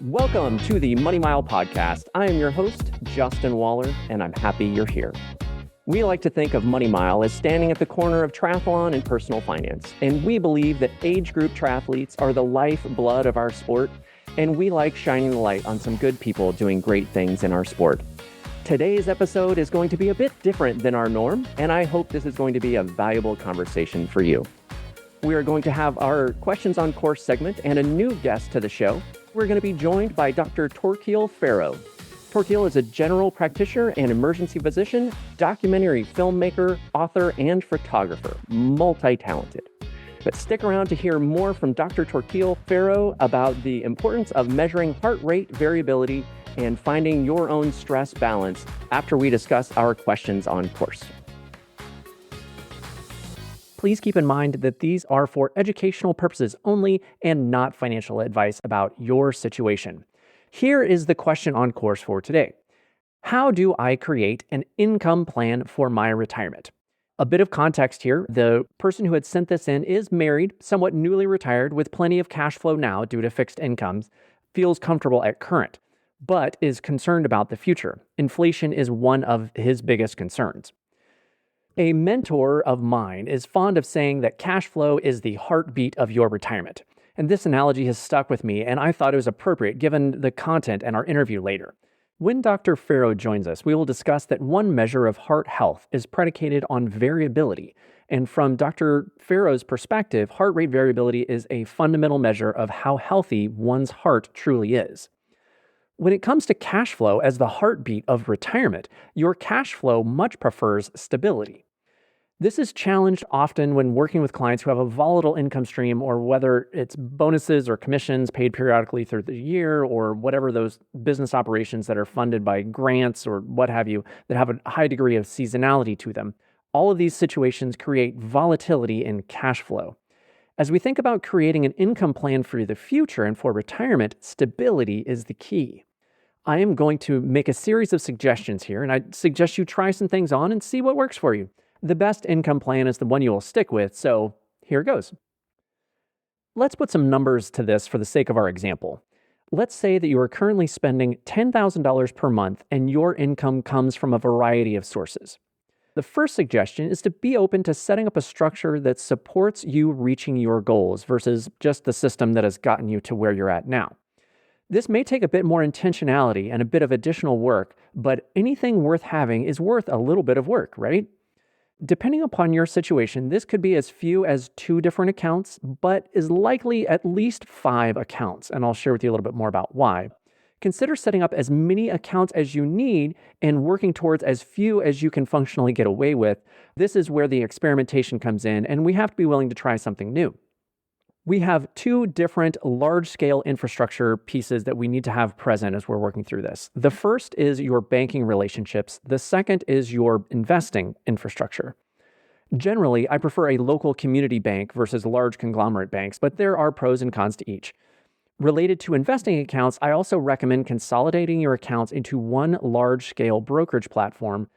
Welcome to the Money Mile Podcast. I am your host, Justin Waller, and I'm happy you're here. We like to think of Money Mile as standing at the corner of triathlon and personal finance, and we believe that age group triathletes are the lifeblood of our sport, and we like shining the light on some good people doing great things in our sport. Today's episode is going to be a bit different than our norm, and I hope this is going to be a valuable conversation for you. We are going to have our Questions on Course segment and a new guest to the show. We're going to be joined by Dr. Torkil Faero. Torkil is a general practitioner and emergency physician, documentary filmmaker, author, and photographer, multi-talented. But stick around to hear more from Dr. Torkil Faero about the importance of measuring heart rate variability and finding your own stress balance after we discuss our Questions on Course. Please keep in mind that these are for educational purposes only and not financial advice about your situation. Here is the question on course for today. How do I create an income plan for my retirement? A bit of context here. The person who had sent this in is married, somewhat newly retired, with plenty of cash flow now due to fixed incomes, feels comfortable at current, but is concerned about the future. Inflation is one of his biggest concerns. A mentor of mine is fond of saying that cash flow is the heartbeat of your retirement. And this analogy has stuck with me, and I thought it was appropriate given the content and our interview later. When Dr. Faero joins us, we will discuss that one measure of heart health is predicated on variability. And from Dr. Faero's perspective, heart rate variability is a fundamental measure of how healthy one's heart truly is. When it comes to cash flow as the heartbeat of retirement, your cash flow much prefers stability. This is challenged often when working with clients who have a volatile income stream, or whether it's bonuses or commissions paid periodically through the year, or whatever those business operations that are funded by grants or what have you that have a high degree of seasonality to them. All of these situations create volatility in cash flow. As we think about creating an income plan for the future and for retirement, stability is the key. I am going to make a series of suggestions here, and I suggest you try some things on and see what works for you. The best income plan is the one you will stick with, so here goes. Let's put some numbers to this for the sake of our example. Let's say that you are currently spending $10,000 per month and your income comes from a variety of sources. The first suggestion is to be open to setting up a structure that supports you reaching your goals versus just the system that has gotten you to where you're at now. This may take a bit more intentionality and a bit of additional work, but anything worth having is worth a little bit of work, right? Depending upon your situation, this could be as few as 2 different accounts, but is likely at least 5 accounts, and I'll share with you a little bit more about why. Consider setting up as many accounts as you need and working towards as few as you can functionally get away with. This is where the experimentation comes in, and we have to be willing to try something new. We have 2 different large-scale infrastructure pieces that we need to have present as we're working through this. The first is your banking relationships. The second is your investing infrastructure. Generally, I prefer a local community bank versus large conglomerate banks, but there are pros and cons to each. Related to investing accounts, I also recommend consolidating your accounts into one large-scale brokerage platform.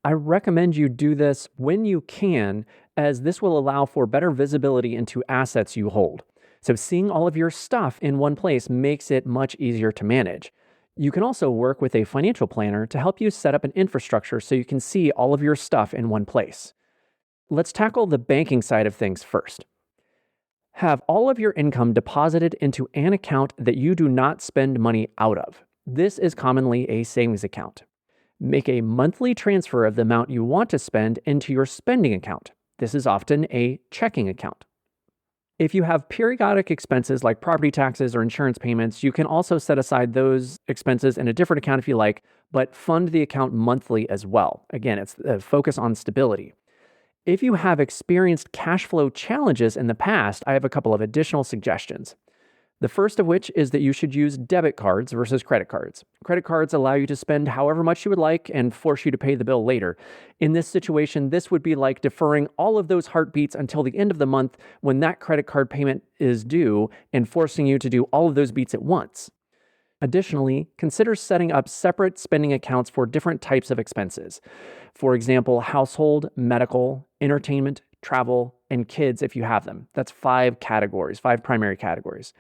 I recommend you do this when you can, as this will allow for better visibility into assets you hold. So seeing all of your stuff in one place makes it much easier to manage. You can also work with a financial planner to help you set up an infrastructure so you can see all of your stuff in one place. Let's tackle the banking side of things first. Have all of your income deposited into an account that you do not spend money out of. This is commonly a savings account. Make a monthly transfer of the amount you want to spend into your spending account. This is often a checking account. If you have periodic expenses like property taxes or insurance payments, you can also set aside those expenses in a different account if you like, but fund the account monthly as well. Again, it's a focus on stability. If you have experienced cash flow challenges in the past, I have a couple of additional suggestions. The first of which is that you should use debit cards versus credit cards. Credit cards allow you to spend however much you would like and force you to pay the bill later. In this situation, this would be like deferring all of those heartbeats until the end of the month when that credit card payment is due and forcing you to do all of those beats at once. Additionally, consider setting up separate spending accounts for different types of expenses. For example, household, medical, entertainment, travel, and kids if you have them. That's 5 categories, 5 primary categories.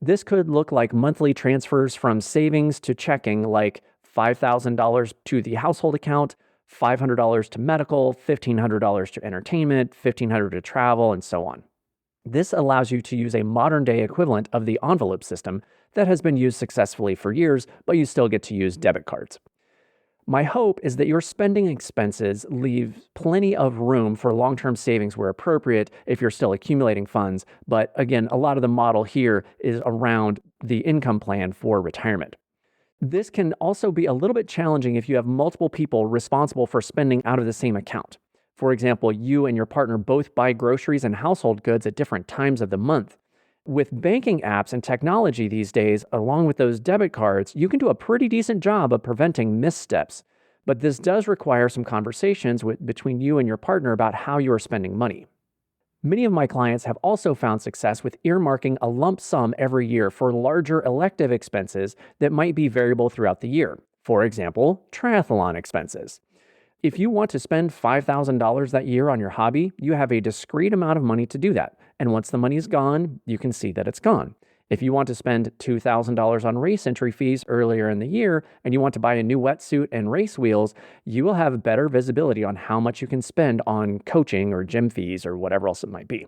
This could look like monthly transfers from savings to checking, like $5,000 to the household account, $500 to medical, $1,500 to entertainment, $1,500 to travel, and so on. This allows you to use a modern-day equivalent of the envelope system that has been used successfully for years, but you still get to use debit cards. My hope is that your spending expenses leave plenty of room for long-term savings where appropriate if you're still accumulating funds. But again, a lot of the model here is around the income plan for retirement. This can also be a little bit challenging if you have multiple people responsible for spending out of the same account. For example, you and your partner both buy groceries and household goods at different times of the month. With banking apps and technology these days, along with those debit cards, you can do a pretty decent job of preventing missteps. But this does require some conversations between you and your partner about how you are spending money. Many of my clients have also found success with earmarking a lump sum every year for larger elective expenses that might be variable throughout the year. For example, triathlon expenses. If you want to spend $5,000 that year on your hobby, you have a discrete amount of money to do that. And once the money is gone, you can see that it's gone. If you want to spend $2,000 on race entry fees earlier in the year and you want to buy a new wetsuit and race wheels, you will have better visibility on how much you can spend on coaching or gym fees or whatever else it might be.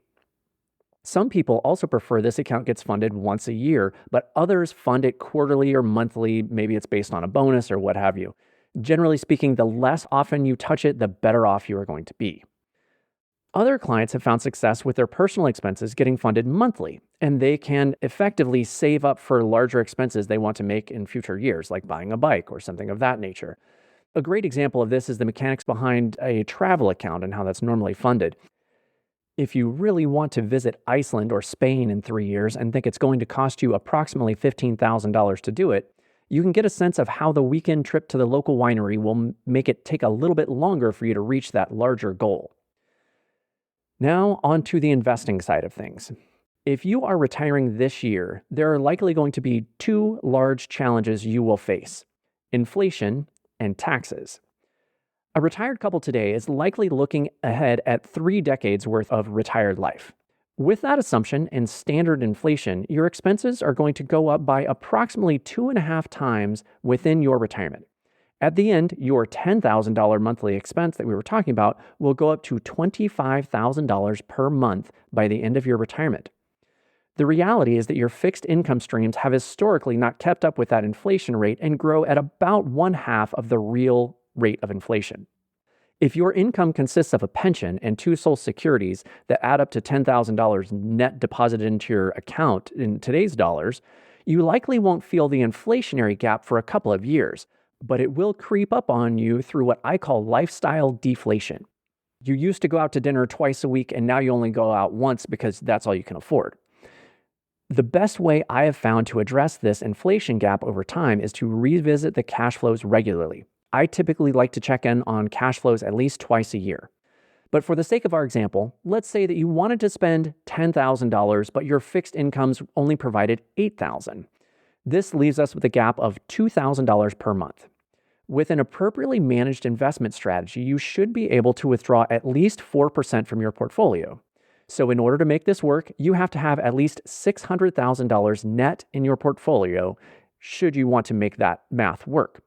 Some people also prefer this account gets funded once a year, but others fund it quarterly or monthly. Maybe it's based on a bonus or what have you. Generally speaking, the less often you touch it, the better off you are going to be. Other clients have found success with their personal expenses getting funded monthly, and they can effectively save up for larger expenses they want to make in future years, like buying a bike or something of that nature. A great example of this is the mechanics behind a travel account and how that's normally funded. If you really want to visit Iceland or Spain in 3 years and think it's going to cost you approximately $15,000 to do it, you can get a sense of how the weekend trip to the local winery will make it take a little bit longer for you to reach that larger goal. Now, on to the investing side of things. If you are retiring this year, there are likely going to be two large challenges you will face: inflation and taxes. A retired couple today is likely looking ahead at 3 decades worth of retired life. With that assumption and standard inflation, your expenses are going to go up by approximately 2.5 times within your retirement. At the end, your $10,000 monthly expense that we were talking about will go up to $25,000 per month by the end of your retirement. The reality is that your fixed income streams have historically not kept up with that inflation rate and grow at about 1/2 of the real rate of inflation. If your income consists of a pension and 2 Social Securities that add up to $10,000 net deposited into your account in today's dollars, you likely won't feel the inflationary gap for a couple of years, but it will creep up on you through what I call lifestyle deflation. You used to go out to dinner twice a week and now you only go out once because that's all you can afford. The best way I have found to address this inflation gap over time is to revisit the cash flows regularly. I typically like to check in on cash flows at least twice a year. But for the sake of our example, let's say that you wanted to spend $10,000, but your fixed incomes only provided $8,000. This leaves us with a gap of $2,000 per month. With an appropriately managed investment strategy, you should be able to withdraw at least 4% from your portfolio. So in order to make this work, you have to have at least $600,000 net in your portfolio should you want to make that math work.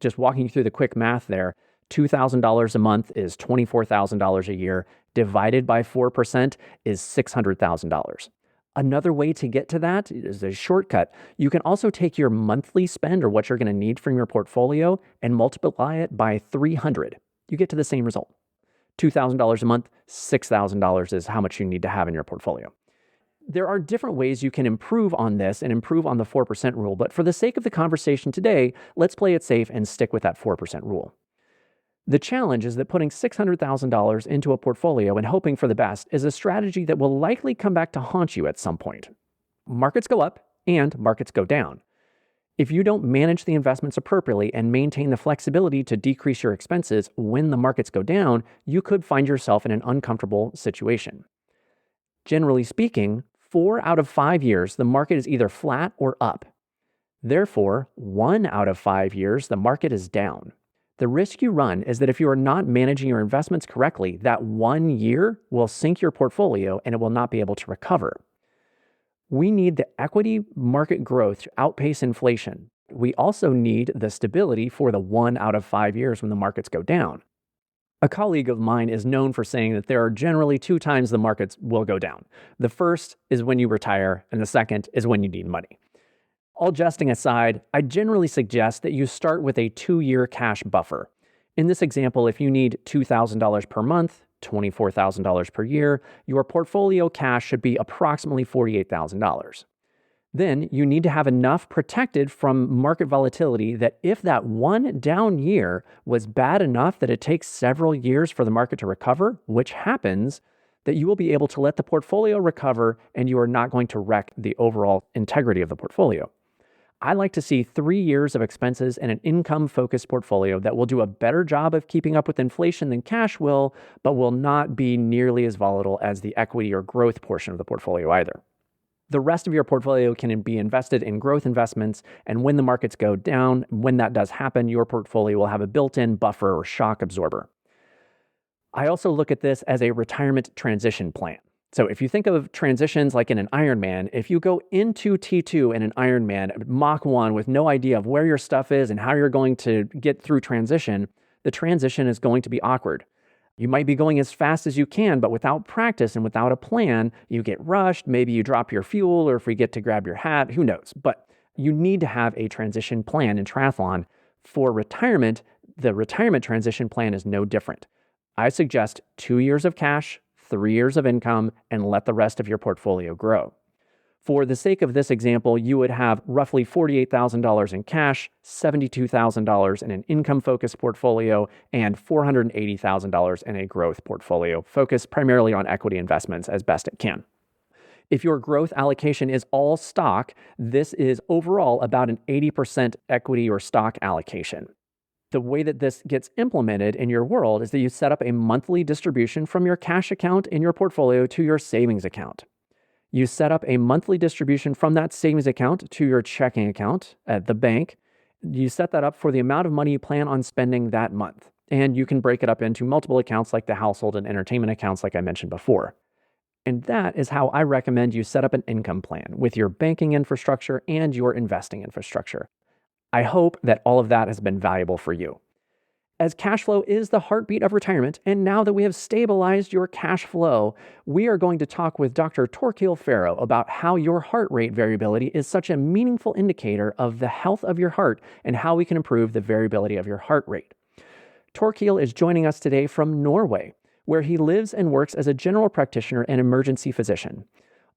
Just walking you through the quick math there, $2,000 a month is $24,000 a year, divided by 4% is $600,000. Another way to get to that is a shortcut. You can also take your monthly spend or what you're going to need from your portfolio and multiply it by 300. You get to the same result. $2,000 a month, $6,000 is how much you need to have in your portfolio. There are different ways you can improve on this and improve on the 4% rule, but for the sake of the conversation today, let's play it safe and stick with that 4% rule. The challenge is that putting $600,000 into a portfolio and hoping for the best is a strategy that will likely come back to haunt you at some point. Markets go up and markets go down. If you don't manage the investments appropriately and maintain the flexibility to decrease your expenses when the markets go down, you could find yourself in an uncomfortable situation. Generally speaking, 4 out of 5 years, the market is either flat or up. Therefore, 1 out of 5 years, the market is down. The risk you run is that if you are not managing your investments correctly, that 1 year will sink your portfolio and it will not be able to recover. We need the equity market growth to outpace inflation. We also need the stability for the 1 out of 5 years when the markets go down. A colleague of mine is known for saying that there are generally 2 times the markets will go down. The first is when you retire, and the second is when you need money. All jesting aside, I generally suggest that you start with a 2-year cash buffer. In this example, if you need $2,000 per month, $24,000 per year, your portfolio cash should be approximately $48,000. Then you need to have enough protected from market volatility that if that one down year was bad enough that it takes several years for the market to recover, which happens, that you will be able to let the portfolio recover and you are not going to wreck the overall integrity of the portfolio. I like to see 3 years of expenses in an income-focused portfolio that will do a better job of keeping up with inflation than cash will, but will not be nearly as volatile as the equity or growth portion of the portfolio either. The rest of your portfolio can be invested in growth investments, and when the markets go down, when that does happen, your portfolio will have a built-in buffer or shock absorber. I also look at this as a retirement transition plan. So if you think of transitions like in an Ironman, if you go into T2 in an Ironman, Mach 1, with no idea of where your stuff is and how you're going to get through transition, the transition is going to be awkward. You might be going as fast as you can, but without practice and without a plan, you get rushed, maybe you drop your fuel or forget to grab your hat, who knows? But you need to have a transition plan in triathlon. For retirement, the retirement transition plan is no different. I suggest 2 years of cash, 3 years of income, and let the rest of your portfolio grow. For the sake of this example, you would have roughly $48,000 in cash, $72,000 in an income-focused portfolio, and $480,000 in a growth portfolio, focused primarily on equity investments as best it can. If your growth allocation is all stock, this is overall about an 80% equity or stock allocation. The way that this gets implemented in your world is that you set up a monthly distribution from your cash account in your portfolio to your savings account. You set up a monthly distribution from that savings account to your checking account at the bank. You set that up for the amount of money you plan on spending that month. And you can break it up into multiple accounts like the household and entertainment accounts like I mentioned before. And that is how I recommend you set up an income plan with your banking infrastructure and your investing infrastructure. I hope that all of that has been valuable for you. As cash flow is the heartbeat of retirement, and now that we have stabilized your cash flow, we are going to talk with Dr. Torkil Faero about how your heart rate variability is such a meaningful indicator of the health of your heart and how we can improve the variability of your heart rate. Torkil is joining us today from Norway, where he lives and works as a general practitioner and emergency physician.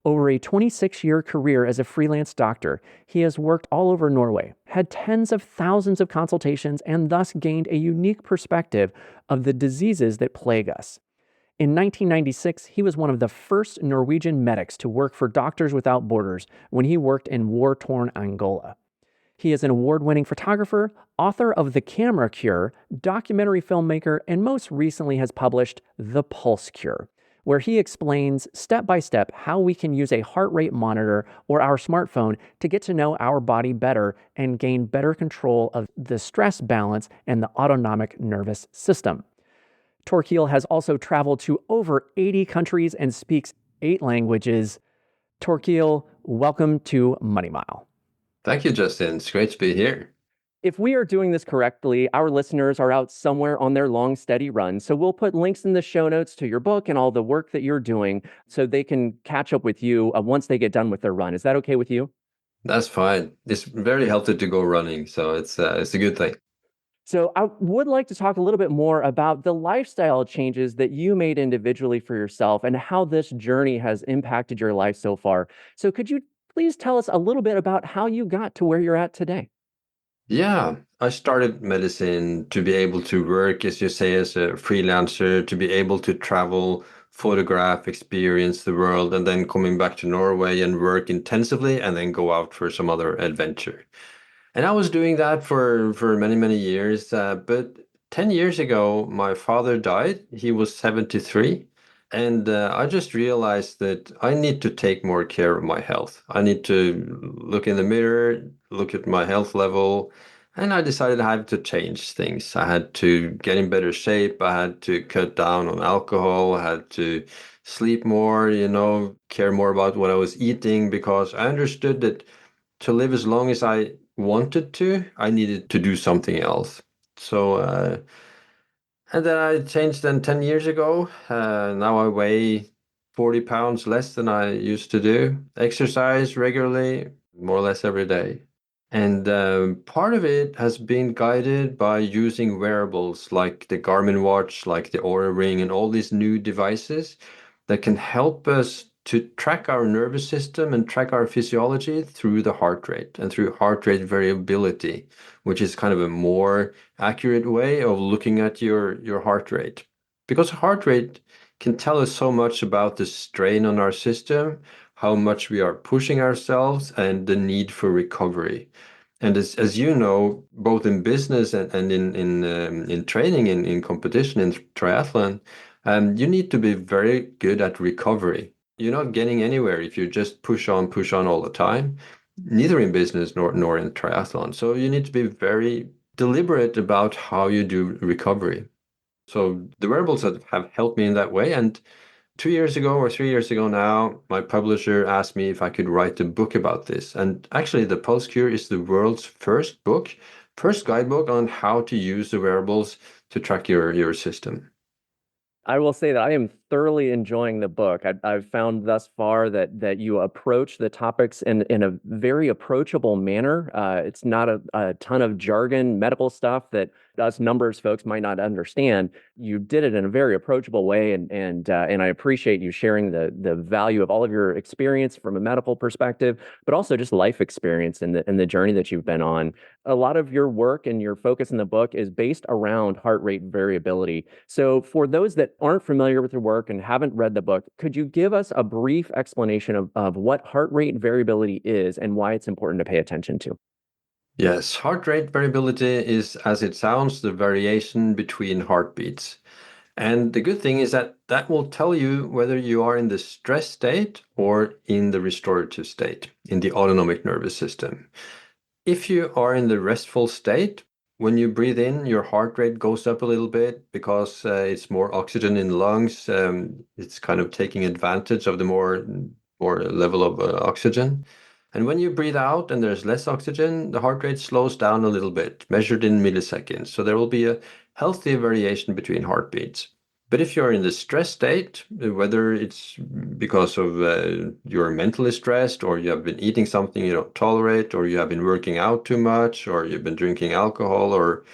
Over a 26-year career as a freelance doctor, he has worked all over Norway, had tens of thousands of consultations, and thus gained a unique perspective of the diseases that plague us. In 1996, he was one of the first Norwegian medics to work for Doctors Without Borders when he worked in war-torn Angola. He is an award-winning photographer, author of The Camera Cure, documentary filmmaker, and most recently has published The Pulse Cure, where he explains step by step how we can use a heart rate monitor or our smartphone to get to know our body better and gain better control of the stress balance and the autonomic nervous system. Torkil has also traveled to over 80 countries and speaks 8 languages. Torkil, welcome to Money Mile. Thank you, Justin. It's great to be here. If we are doing this correctly, our listeners are out somewhere on their long, steady run. So we'll put links in the show notes to your book and all the work that you're doing so they can catch up with you once they get done with their run. Is that okay with you? That's fine. It's very healthy to go running, so it's a good thing. So I would like to talk a little bit more about the lifestyle changes that you made individually for yourself and how this journey has impacted your life so far. So could you please tell us a little bit about how you got to where you're at today? Yeah, I started medicine to be able to work, as you say, as a freelancer, to be able to travel, photograph, experience the world, and then coming back to Norway and work intensively and then go out for some other adventure. And I was doing that for many, many years. But 10 years ago, my father died. He was 73. And I just realized that I need to take more care of my health. I need to look in the mirror, look at my health level, And I decided I had to change things. I had to get in better shape. I had to cut down on alcohol. I had to sleep more, care more about what I was eating because I understood that to live as long as I wanted to, I needed to do something else. So, and then I changed then 10 years ago. Now I weigh 40 pounds less than I used to do. Exercise regularly, more or less every day. And part of it has been guided by using wearables like the Garmin watch, like the Oura Ring, and all these new devices that can help us to track our nervous system and track our physiology through the heart rate and through heart rate variability, which is kind of a more accurate way of looking at your heart rate. Because heart rate can tell us so much about the strain on our system, how much we are pushing ourselves, and the need for recovery. And as you know, both in business and in training, in competition, in triathlon, you need to be very good at recovery. You're not getting anywhere if you just push on all the time, neither in business nor in triathlon. So you need to be very deliberate about how you do recovery. So the wearables have helped me in that way. And 2 years ago or 3 years ago now, my publisher asked me if I could write a book about this. And actually, the Pulse Cure is the world's first guidebook on how to use the wearables to track your system. I will say that I am thoroughly enjoying the book. I've found thus far that you approach the topics in a very approachable manner. It's not a ton of jargon, medical stuff that us numbers folks might not understand. You did it in a very approachable way, and I appreciate you sharing the value of all of your experience from a medical perspective, but also just life experience in the journey that you've been on. A lot of your work and your focus in the book is based around heart rate variability. So, for those that aren't familiar with your work and haven't read the book, could you give us a brief explanation of what heart rate variability is and why it's important to pay attention to? Yes, heart rate variability is, as it sounds, the variation between heartbeats. And the good thing is that that will tell you whether you are in the stress state or in the restorative state, in the autonomic nervous system. If you are in the restful state, when you breathe in, your heart rate goes up a little bit because it's more oxygen in the lungs. It's kind of taking advantage of the more level of oxygen. And when you breathe out and there's less oxygen, the heart rate slows down a little bit, measured in milliseconds. So there will be a healthy variation between heartbeats. But if you're in the stress state, whether it's because of you're mentally stressed, or you have been eating something you don't tolerate, or you have been working out too much, or you've been drinking alcohol, or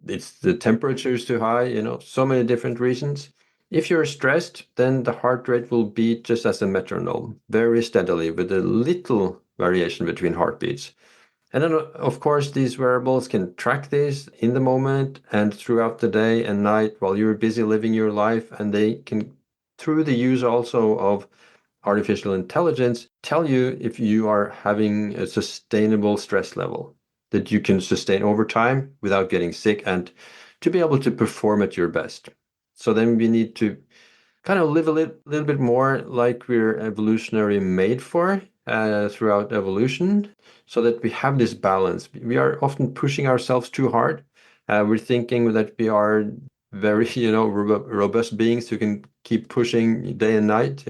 it's the temperature is too high, so many different reasons. If you're stressed, then the heart rate will beat just as a metronome, very steadily, with a little variation between heartbeats. And then, of course, these wearables can track this in the moment and throughout the day and night while you're busy living your life. And they can, through the use also of artificial intelligence, tell you if you are having a sustainable stress level that you can sustain over time without getting sick and to be able to perform at your best. So then we need to kind of live a little bit more like we're evolutionary made for throughout evolution, so that we have this balance. We are often pushing ourselves too hard. We're thinking that we are very, robust beings who can keep pushing day and night,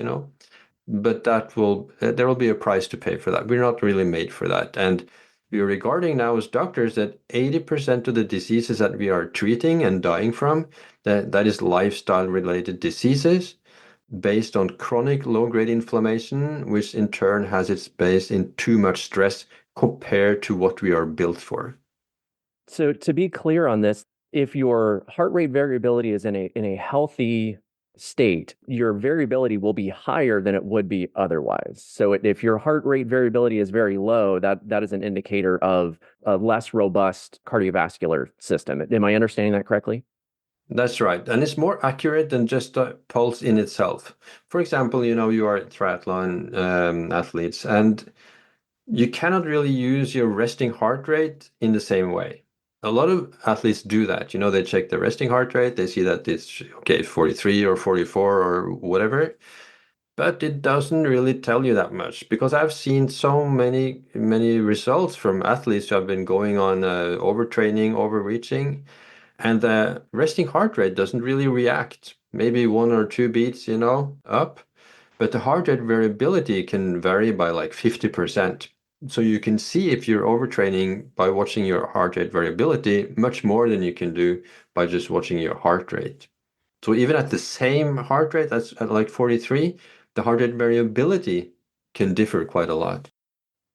but there will be a price to pay for that. We're not really made for that. And we are regarding now as doctors that 80% of the diseases that we are treating and dying from, that is lifestyle related diseases based on chronic low-grade inflammation, which in turn has its base in too much stress compared to what we are built for. So, to be clear on this, if your heart rate variability is in a healthy state, your variability will be higher than it would be otherwise. So if your heart rate variability is very low, that is an indicator of a less robust cardiovascular system. Am I understanding that correctly? That's right. And it's more accurate than just a pulse in itself. For example, you are triathlon athletes, and you cannot really use your resting heart rate in the same way. A lot of athletes do that. They check the resting heart rate, they see that it's okay, 43 or 44 or whatever. but it doesn't really tell you that much because I've seen so many results from athletes who have been going on overtraining, overreaching, and the resting heart rate doesn't really react. Maybe 1 or 2 beats, up, but the heart rate variability can vary by like 50%. So you can see if you're overtraining by watching your heart rate variability much more than you can do by just watching your heart rate. So even at the same heart rate, that's at like 43, the heart rate variability can differ quite a lot.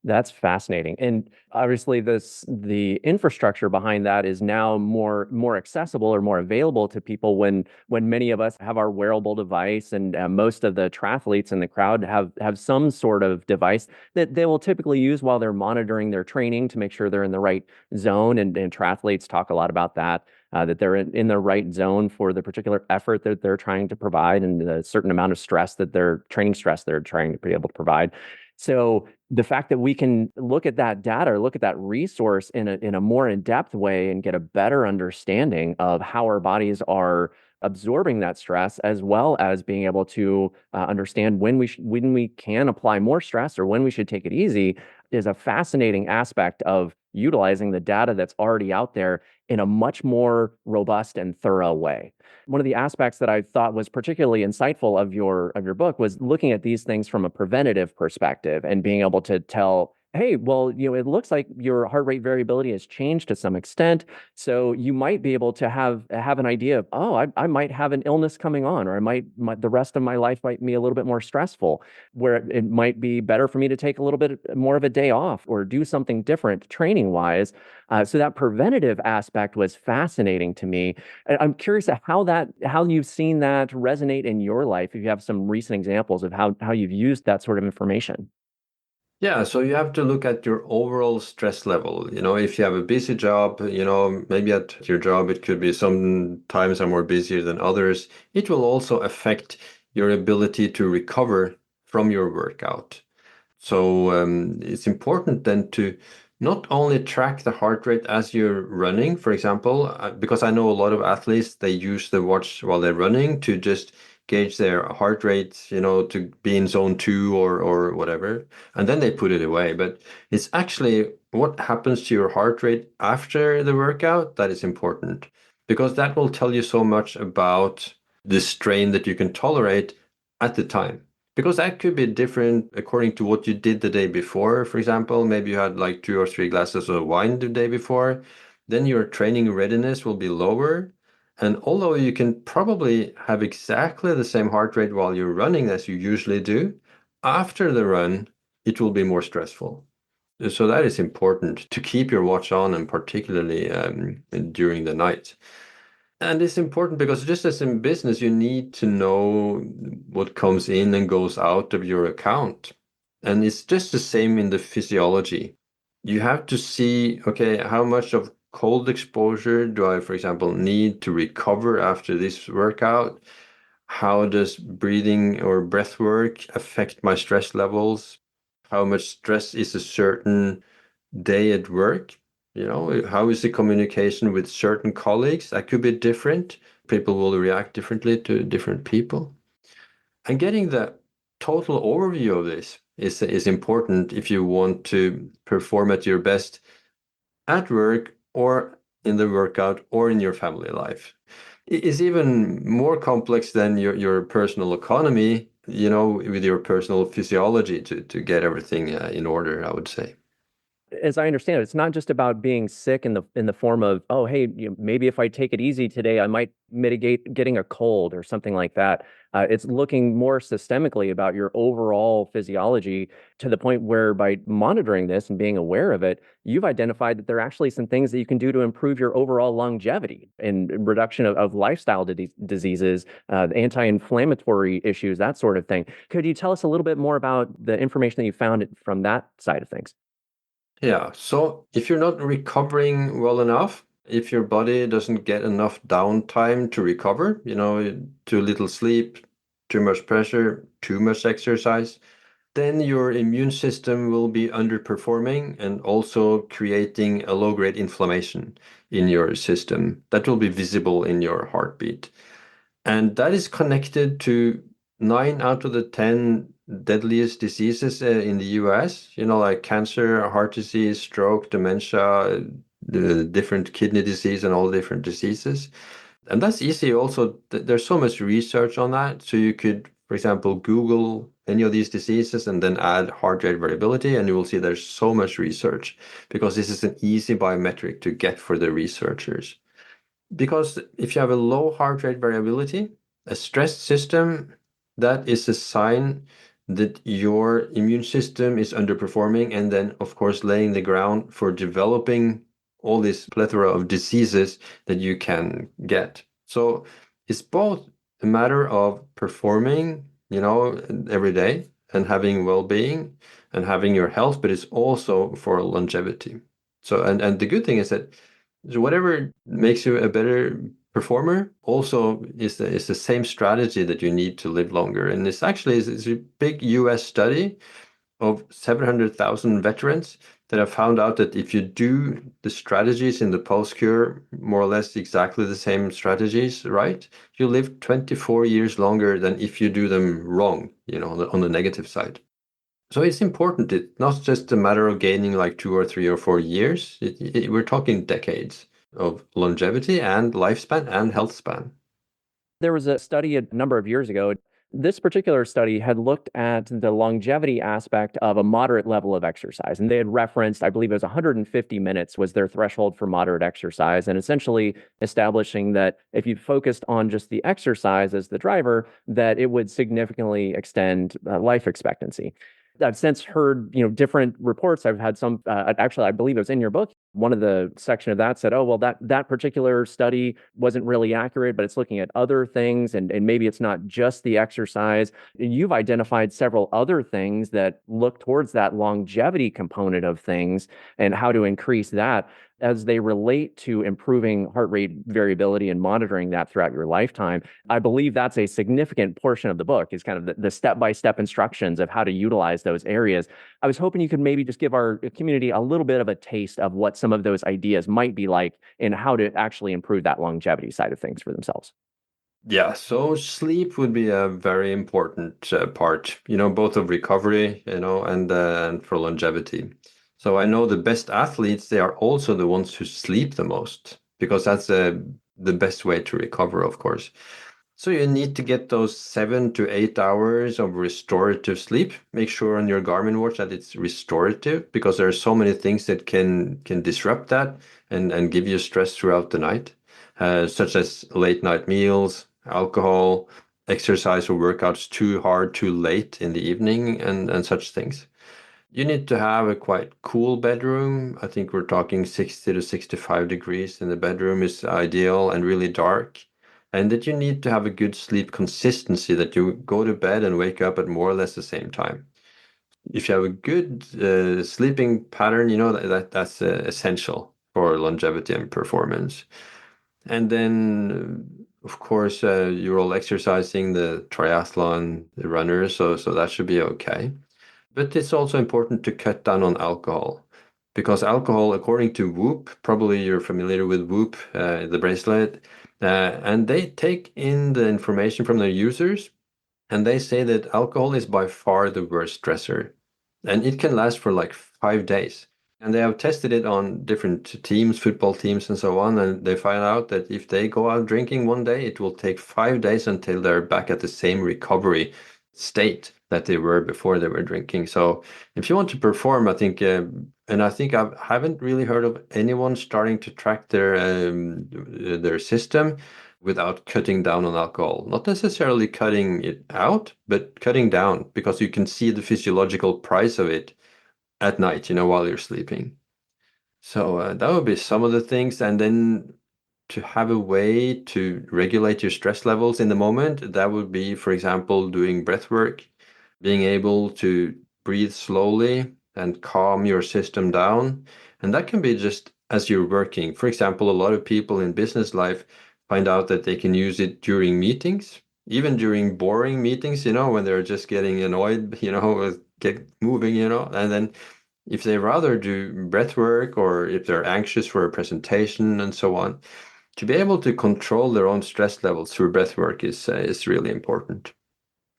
That's fascinating. And obviously the infrastructure behind that is now more accessible or more available to people when many of us have our wearable device, and most of the triathletes in the crowd have some sort of device that they will typically use while they're monitoring their training to make sure they're in the right zone. And triathletes talk a lot about that. That they're in the right zone for the particular effort that they're trying to provide, and the certain amount of stress that they're training stress they're trying to be able to provide. So the fact that we can look at that data or look at that resource in a more in-depth way and get a better understanding of how our bodies are absorbing that stress, as well as being able to understand when we can apply more stress or when we should take it easy, is a fascinating aspect of utilizing the data that's already out there in a much more robust and thorough way. One of the aspects that I thought was particularly insightful of your book was looking at these things from a preventative perspective and being able to tell, hey, well, it looks like your heart rate variability has changed to some extent. So you might be able to have an idea of, oh, I might have an illness coming on, or the rest of my life might be a little bit more stressful, where it might be better for me to take a little bit more of a day off or do something different training wise. So that preventative aspect was fascinating to me. I'm curious how you've seen that resonate in your life. If you have some recent examples of how you've used that sort of information. Yeah, so you have to look at your overall stress level. If you have a busy job, maybe at your job it could be sometimes are more busier than others. It will also affect your ability to recover from your workout. So it's important then to not only track the heart rate as you're running, for example, because I know a lot of athletes, they use the watch while they're running to just gauge their heart rate, to be in zone 2 or whatever, and then they put it away. But it's actually what happens to your heart rate after the workout that is important, because that will tell you so much about the strain that you can tolerate at the time. Because that could be different according to what you did the day before. For example, maybe you had like 2 or 3 glasses of wine the day before, then your training readiness will be lower. And although you can probably have exactly the same heart rate while you're running as you usually do, after the run, it will be more stressful. So that is important to keep your watch on, and particularly during the night. And it's important because just as in business, you need to know what comes in and goes out of your account. And it's just the same in the physiology. You have to see, okay, how much of cold exposure do I, for example, need to recover after this workout? How does breathing or breath work affect my stress levels? How much stress is a certain day at work? How is the communication with certain colleagues? That could be different. People will react differently to different people. And getting the total overview of this is important if you want to perform at your best at work or in the workout or in your family life. It's even more complex than your personal economy, with your personal physiology to get everything in order, I would say. As I understand it, it's not just about being sick in the form of, oh, hey, maybe if I take it easy today, I might mitigate getting a cold or something like that. It's looking more systemically about your overall physiology, to the point where by monitoring this and being aware of it, you've identified that there are actually some things that you can do to improve your overall longevity and reduction of lifestyle diseases, anti-inflammatory issues, that sort of thing. Could you tell us a little bit more about the information that you found from that side of things? Yeah, so if you're not recovering well enough, if your body doesn't get enough downtime to recover, too little sleep, too much pressure, too much exercise, then your immune system will be underperforming and also creating a low-grade inflammation in your system that will be visible in your heartbeat. And that is connected to nine out of the 10 deadliest diseases in the US, like cancer, heart disease, stroke, dementia, the different kidney disease, and all different diseases. And that's easy also. There's so much research on that. So you could, for example, Google any of these diseases and then add heart rate variability, and you will see there's so much research because this is an easy biometric to get for the researchers. Because if you have a low heart rate variability, a stressed system, that is a sign that your immune system is underperforming, and then, of course, laying the ground for developing all this plethora of diseases that you can get. So it's both a matter of performing, every day and having well-being and having your health, but it's also for longevity. So, and the good thing is that so whatever makes you a better performer also is the same strategy that you need to live longer. And it's a big US study of 700,000 veterans that have found out that if you do the strategies in the post-cure, more or less exactly the same strategies, right? You live 24 years longer than if you do them wrong, on the negative side. So it's important. It's not just a matter of gaining like 2 or 3 or 4 years. We're talking decades of longevity and lifespan and health span. There was a study a number of years ago. This particular study had looked at the longevity aspect of a moderate level of exercise. And they had referenced, I believe it was 150 minutes was their threshold for moderate exercise, and essentially establishing that if you focused on just the exercise as the driver, that it would significantly extend life expectancy. I've since heard, different reports. I've had some, actually, I believe it was in your book. One of the section of that said, oh, well, that particular study wasn't really accurate, but it's looking at other things, and maybe it's not just the exercise. You've identified several other things that look towards that longevity component of things and how to increase that as they relate to improving heart rate variability and monitoring that throughout your lifetime. I believe that's a significant portion of the book, is kind of the step-by-step instructions of how to utilize those areas. I was hoping you could maybe just give our community a little bit of a taste of what some of those ideas might be like and how to actually improve that longevity side of things for themselves. Yeah, so sleep would be a very important part, both of recovery, and for longevity. So I know the best athletes, they are also the ones who sleep the most because that's the best way to recover, of course. So you need to get those 7 to 8 hours of restorative sleep. Make sure on your Garmin watch that it's restorative because there are so many things that can disrupt that and give you stress throughout the night, such as late night meals, alcohol, exercise or workouts too hard, too late in the evening, and such things. You need to have a quite cool bedroom. I think we're talking 60 to 65 degrees in the bedroom is ideal, and really dark. And that you need to have a good sleep consistency, that you go to bed and wake up at more or less the same time. If you have a good sleeping pattern, that's essential for longevity and performance. And then, of course, you're all exercising, the triathlon, the runners, so that should be okay. But it's also important to cut down on alcohol because alcohol, according to Whoop, probably you're familiar with Whoop, the bracelet, and they take in the information from their users and they say that alcohol is by far the worst stressor. And it can last for like 5 days. And they have tested it on different teams, football teams, and so on. And they find out that if they go out drinking one day, it will take 5 days until they're back at the same recovery state that they were before they were drinking. So if you want to perform, I think, and I think I haven't really heard of anyone starting to track their system without cutting down on alcohol. Not necessarily cutting it out, but cutting down because you can see the physiological price of it at night, while you're sleeping. So that would be some of the things. And then to have a way to regulate your stress levels in the moment, that would be, for example, doing breath work, being able to breathe slowly and calm your system down. And that can be just as you're working. For example, a lot of people in business life find out that they can use it during meetings, even during boring meetings, when they're just getting annoyed, get moving, and then if they rather do breath work or if they're anxious for a presentation and so on, to be able to control their own stress levels through breath work is really important.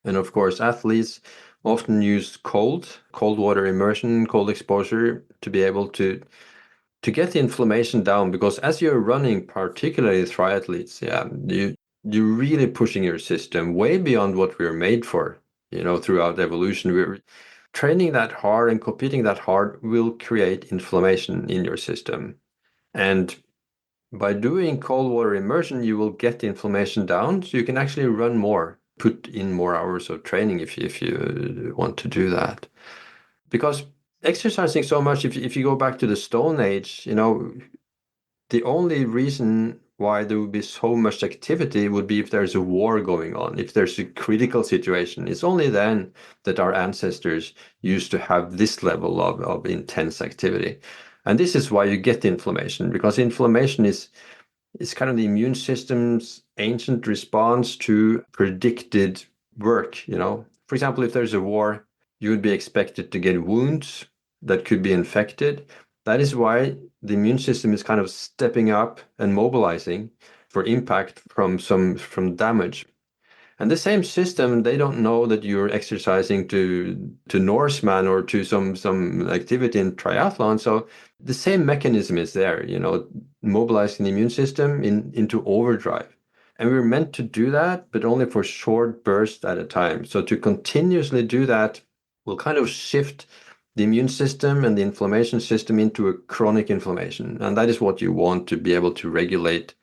And of course, athletes often use cold water immersion, cold exposure to be able to get the inflammation down, because as you're running, particularly triathletes, yeah, you're really pushing your system way beyond what we're made for. Throughout evolution, we're training that hard and competing that hard will create inflammation in your system. And by doing cold water immersion, you will get the inflammation down, so you can actually run more, put in more hours of training if you want to do that. Because exercising so much, if you go back to the Stone Age, the only reason why there would be so much activity would be if there's a war going on, if there's a critical situation. It's only then that our ancestors used to have this level of intense activity. And this is why you get the inflammation, because inflammation is kind of the immune system's ancient response to predicted work. For example, if there's a war, you would be expected to get wounds that could be infected. That is why the immune system is kind of stepping up and mobilizing for impact from damage. And the same system, they don't know that you're exercising to Norseman or to some activity in triathlon. So the same mechanism is there, mobilizing the immune system into overdrive. And we're meant to do that, but only for short bursts at a time. So to continuously do that will kind of shift the immune system and the inflammation system into a chronic inflammation. And that is what you want to be able to regulate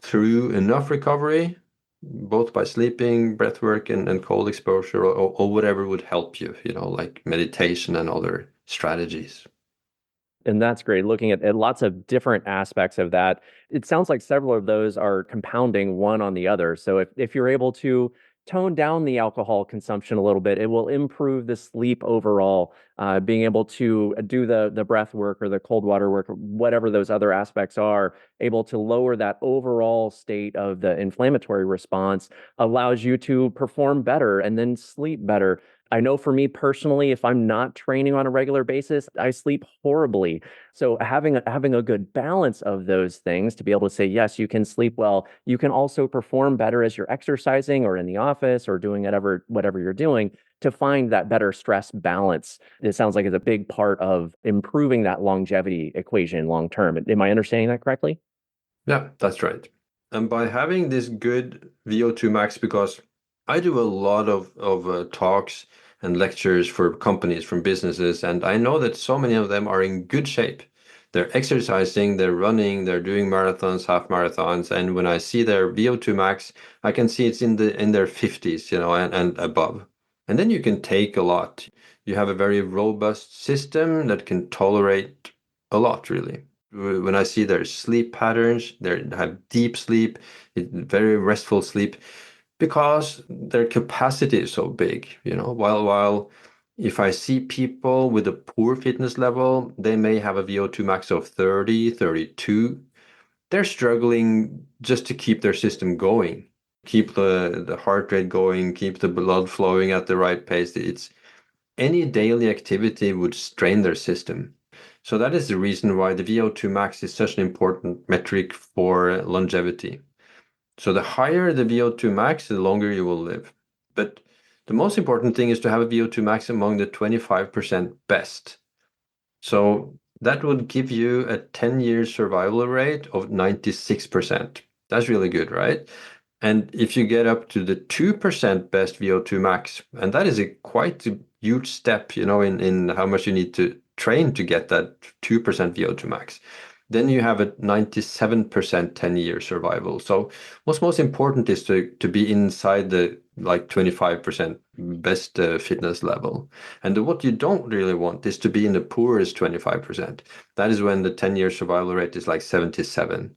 through enough recovery, both by sleeping, breath work, and cold exposure, or whatever would help you, like meditation and other strategies. And that's great. Looking at lots of different aspects of that, it sounds like several of those are compounding one on the other. So if you're able to tone down the alcohol consumption a little bit, it will improve the sleep overall. Being able to do the breath work or the cold water work, or whatever those other aspects are, able to lower that overall state of the inflammatory response allows you to perform better and then sleep better. I know for me personally, if I'm not training on a regular basis, I sleep horribly. So having a good balance of those things to be able to say, yes, you can sleep well. You can also perform better as you're exercising or in the office or doing whatever you're doing, to find that better stress balance. It sounds like it's a big part of improving that longevity equation long term. Am I understanding that correctly? Yeah, that's right. And by having this good VO2 max, because I do a lot of talks and lectures for companies, from businesses, and I know that so many of them are in good shape. They're exercising, they're running, they're doing marathons, half marathons, and when I see their VO2 max, I can see it's in their 50s, and above. And then you can take a lot. You have a very robust system that can tolerate a lot, really. When I see their sleep patterns, they have deep sleep, very restful sleep, because their capacity is so big. While if I see people with a poor fitness level, they may have a VO2 max of 30, 32. They're struggling just to keep their system going, keep the heart rate going, keep the blood flowing at the right pace. It's any daily activity would strain their system. So that is the reason why the VO2 max is such an important metric for longevity. So the higher the VO2 max, the longer you will live. But the most important thing is to have a VO2 max among the 25% best. So that would give you a 10-year survival rate of 96%. That's really good, right? And if you get up to the 2% best VO2 max, and that is quite a huge step, in how much you need to train to get that 2% VO2 max, then you have a 97% 10-year survival. So what's most important is to be inside the like 25% best fitness level. And what you don't really want is to be in the poorest 25%. That is when the 10-year survival rate is like 77.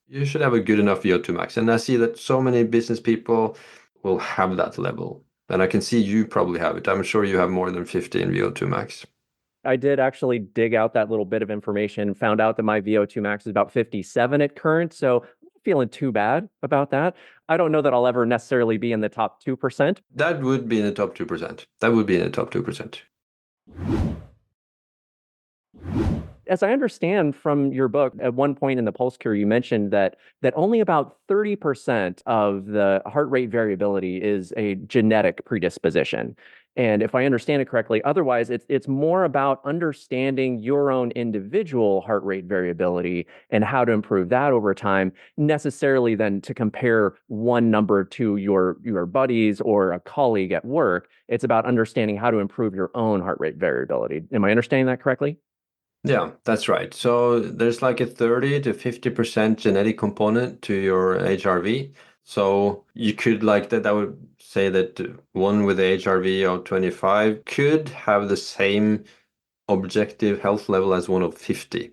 You should have a good enough VO2 max. And I see that so many business people will have that level. And I can see you probably have it. I'm sure you have more than 50 in VO2 max. I did actually dig out that little bit of information, found out that my VO2 max is about 57 at current. So I'm not feeling too bad about that. I don't know that I'll ever necessarily be in the top 2%. That would be in the top 2%. That would be in the top 2%. as I understand from your book, at one point in the Pulse Cure, you mentioned that only about 30% of the heart rate variability is a genetic predisposition. And if I understand it correctly, otherwise it's more about understanding your own individual heart rate variability and how to improve that over time, necessarily than to compare one number to your buddies or a colleague at work. It's about understanding how to improve your own heart rate variability. Am I understanding that correctly? Yeah, that's right. So there's like a 30 to 50% genetic component to your HRV. So you could like that, I would say that one with HRV of 25 could have the same objective health level as one of 50.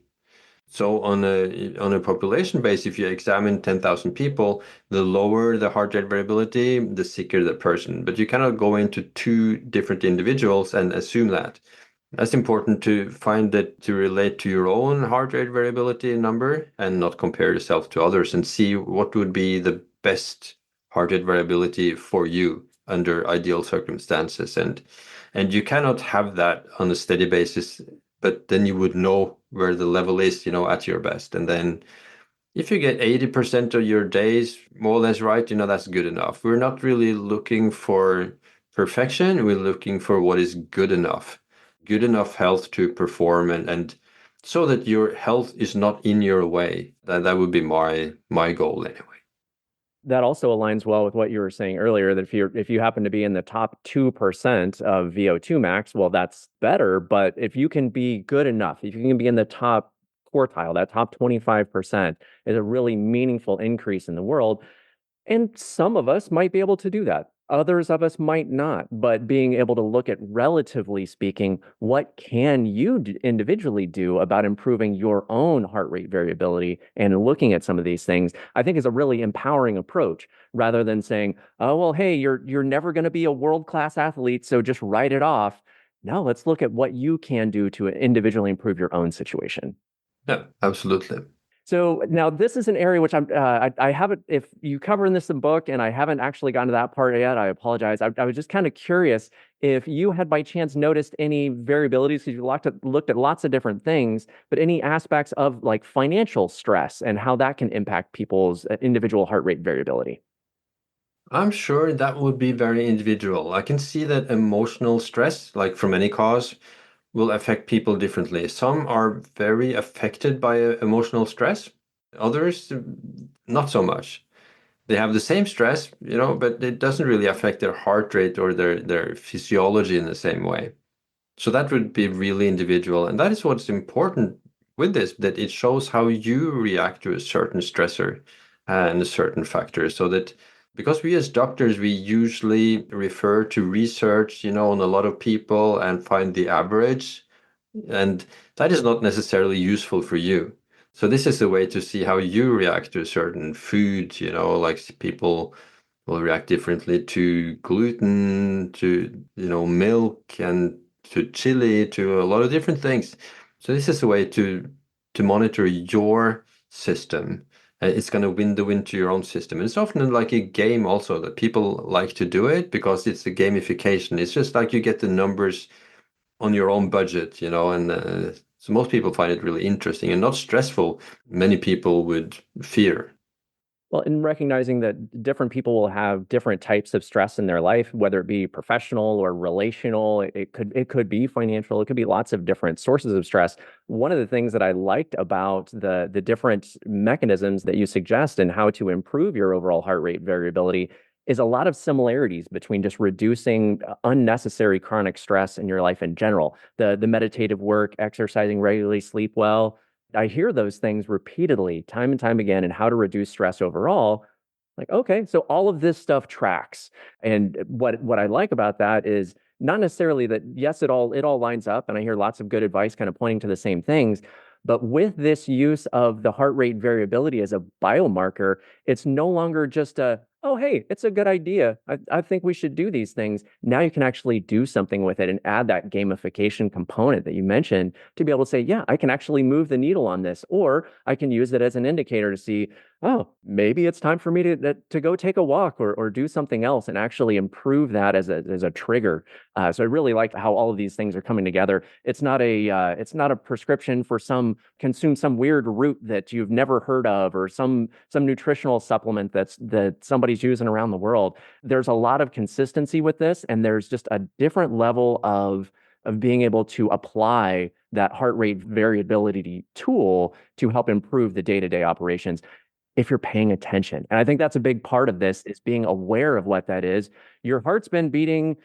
So on a population base, if you examine 10,000 people, the lower the heart rate variability, the sicker the person. But you cannot go into two different individuals and assume that. That's important to find that to relate to your own heart rate variability number and not compare yourself to others and see what would be the best heart rate variability for you under ideal circumstances. And you cannot have that on a steady basis, but then you would know where the level is, at your best. And then if you get 80% of your days more or less right, that's good enough. We're not really looking for perfection. We're looking for what is good enough. Good enough health to perform and so that your health is not in your way. That would be my goal anyway. That also aligns well with what you were saying earlier, that if you happen to be in the top 2% of VO2 max, well, that's better. But if you can be good enough, if you can be in the top quartile, that top 25% is a really meaningful increase in the world. And some of us might be able to do that. Others of us might not. But being able to look at, relatively speaking, what can you individually do about improving your own heart rate variability and looking at some of these things, I think is a really empowering approach, rather than saying, oh, well, hey, you're never going to be a world-class athlete, so just write it off. No, let's look at what you can do to individually improve your own situation. Yeah, absolutely. So now this is an area which I haven't, if you cover in this in book and I haven't actually gotten to that part yet, I apologize. I was just kind of curious if you had by chance noticed any variabilities, because you looked at lots of different things, but any aspects of like financial stress and how that can impact people's individual heart rate variability. I'm sure that would be very individual. I can see that emotional stress, like from any cause, will affect people differently. Some are very affected by emotional stress, others not so much. They have the same stress, but it doesn't really affect their heart rate or their physiology in the same way. So that would be really individual. And that is what's important with this, that it shows how you react to a certain stressor and a certain factor. So that because we as doctors, we usually refer to research, on a lot of people and find the average. And that is not necessarily useful for you. So this is a way to see how you react to a certain food, like people will react differently to gluten, to, milk and to chili, to a lot of different things. So this is a way to monitor your system. It's going to window into your own system. And it's often like a game also that people like to do it because it's a gamification. It's just like you get the numbers on your own budget, and so most people find it really interesting and not stressful. Many people would fear. Well, in recognizing that different people will have different types of stress in their life, whether it be professional or relational, it could be financial, it could be lots of different sources of stress. One of the things that I liked about the different mechanisms that you suggest and how to improve your overall heart rate variability is a lot of similarities between just reducing unnecessary chronic stress in your life in general. The meditative work, exercising regularly, sleep well. I hear those things repeatedly, time and time again, and how to reduce stress overall. Like, okay, so all of this stuff tracks. And what I like about that is not necessarily that, yes, it all lines up, and I hear lots of good advice kind of pointing to the same things. But with this use of the heart rate variability as a biomarker, it's no longer just oh, hey, it's a good idea. I think we should do these things. Now you can actually do something with it and add that gamification component that you mentioned to be able to say, yeah, I can actually move the needle on this, or I can use it as an indicator to see, oh, maybe it's time for me to go take a walk or do something else and actually improve that as a trigger. So I really like how all of these things are coming together. It's not a prescription for consume some weird root that you've never heard of or some nutritional supplement that somebody's using around the world. There's a lot of consistency with this, and there's just a different level of being able to apply that heart rate variability tool to help improve the day-to-day operations if you're paying attention. And I think that's a big part of this is being aware of what that is. Your heart's been beating,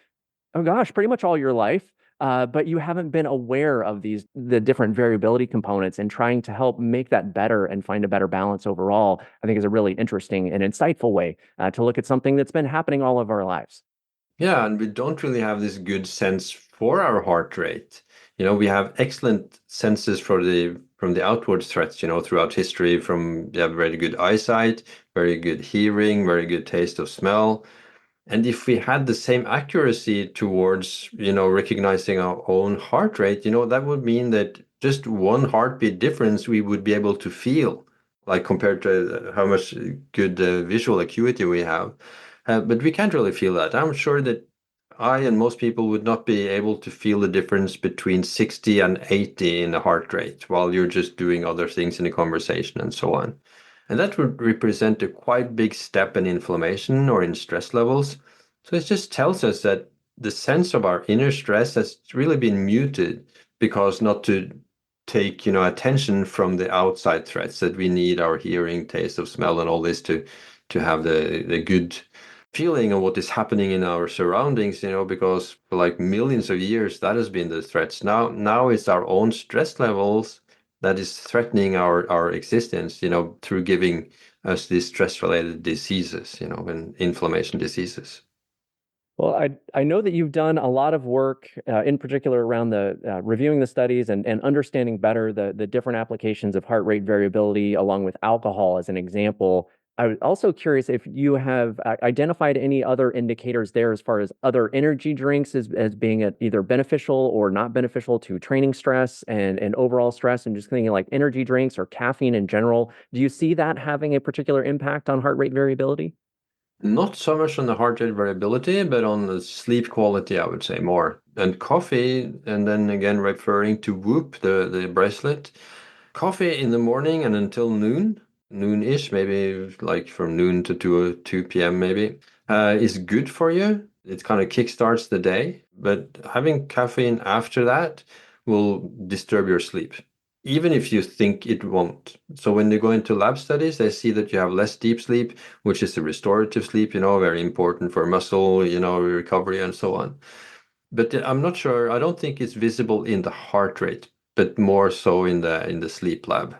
oh gosh, pretty much all your life. But you haven't been aware of the different variability components and trying to help make that better and find a better balance overall, I think is a really interesting and insightful way to look at something that's been happening all of our lives. Yeah, and we don't really have this good sense for our heart rate. We have excellent senses for the from the outward threats, throughout history from we have very good eyesight, very good hearing, very good taste of smell. And if we had the same accuracy towards, recognizing our own heart rate, that would mean that just one heartbeat difference we would be able to feel, like compared to how much good visual acuity we have. But we can't really feel that. I'm sure that I and most people would not be able to feel the difference between 60 and 80 in the heart rate while you're just doing other things in the conversation and so on. And that would represent a quite big step in inflammation or in stress levels. So it just tells us that the sense of our inner stress has really been muted because not to take, attention from the outside threats that we need our hearing, taste of smell, and all this to have the good feeling of what is happening in our surroundings, because for like millions of years that has been the threats. Now it's our own stress levels that is threatening our existence, through giving us these stress-related diseases, and inflammation diseases. Well, I know that you've done a lot of work, in particular around the reviewing the studies and understanding better the different applications of heart rate variability, along with alcohol as an example. I was also curious if you have identified any other indicators there as far as other energy drinks as being either beneficial or not beneficial to training stress and overall stress, and just thinking like energy drinks or caffeine in general. Do you see that having a particular impact on heart rate variability? Not so much on the heart rate variability, but on the sleep quality, I would say more. And coffee, and then again referring to Whoop, the bracelet, coffee in the morning and until noon-ish, maybe like from noon to 2 p.m. maybe, is good for you. It kind of kickstarts the day, but having caffeine after that will disturb your sleep, even if you think it won't. So when they go into lab studies, they see that you have less deep sleep, which is the restorative sleep, very important for muscle, recovery and so on. But I'm not sure. I don't think it's visible in the heart rate, but more so in the sleep lab.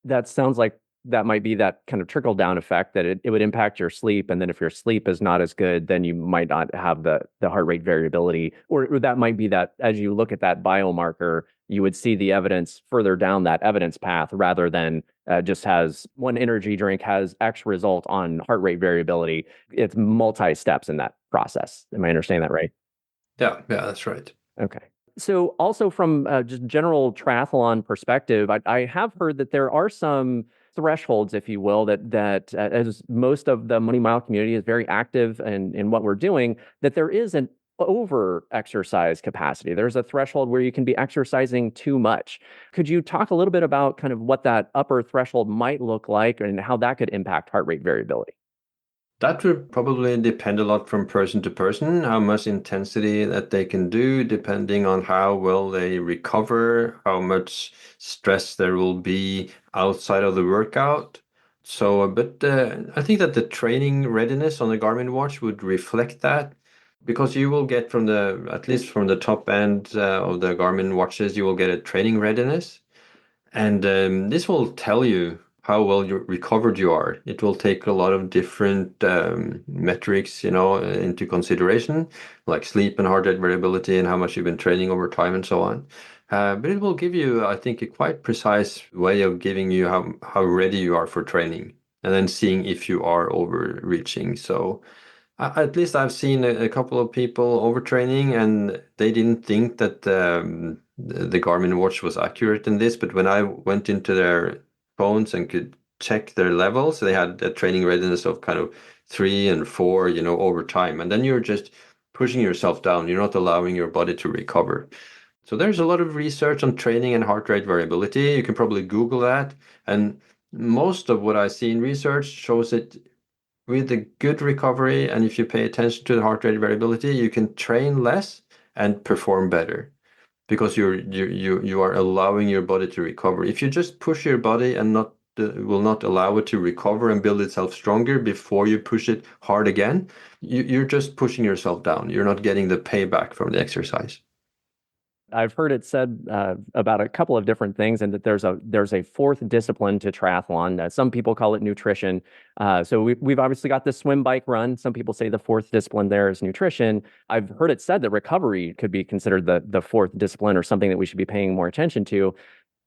That sounds like that might be that kind of trickle down effect that it would impact your sleep. And then if your sleep is not as good, then you might not have the heart rate variability. Or that might be that as you look at that biomarker, you would see the evidence further down that evidence path rather than just has one energy drink has X result on heart rate variability. It's multi steps in that process. Am I understanding that right? Yeah, that's right. Okay. So also from just general triathlon perspective, I have heard that there are some thresholds, if you will, that as most of the Money Mile community is very active in what we're doing, that there is an over exercise capacity. There's a threshold where you can be exercising too much. Could you talk a little bit about kind of what that upper threshold might look like and how that could impact heart rate variability? That would probably depend a lot from person to person, how much intensity that they can do, depending on how well they recover, how much stress there will be outside of the workout. So, but I think that the training readiness on the Garmin watch would reflect that because you will get at least from the top end of the Garmin watches, you will get a training readiness. And this will tell you how well you recovered you are. It will take a lot of different metrics, into consideration, like sleep and heart rate variability and how much you've been training over time and so on. But it will give you, I think, a quite precise way of giving you how ready you are for training and then seeing if you are overreaching. So at least I've seen a couple of people overtraining, and they didn't think that the Garmin watch was accurate in this. But when I went into their phones and could check their levels. They had a training readiness of kind of 3 and 4, over time. And then you're just pushing yourself down. You're not allowing your body to recover. So there's a lot of research on training and heart rate variability. You can probably Google that. And most of what I see in research shows that with a good recovery, and if you pay attention to the heart rate variability, you can train less and perform better because you are allowing your body to recover. If you just push your body and not will not allow it to recover and build itself stronger before you push it hard again, you're just pushing yourself down. You're not getting the payback from the exercise. I've heard it said about a couple of different things, and that there's a fourth discipline to triathlon. Some people call it nutrition. So we've obviously got the swim, bike, run. Some people say the fourth discipline there is nutrition. I've heard it said that recovery could be considered the fourth discipline, or something that we should be paying more attention to.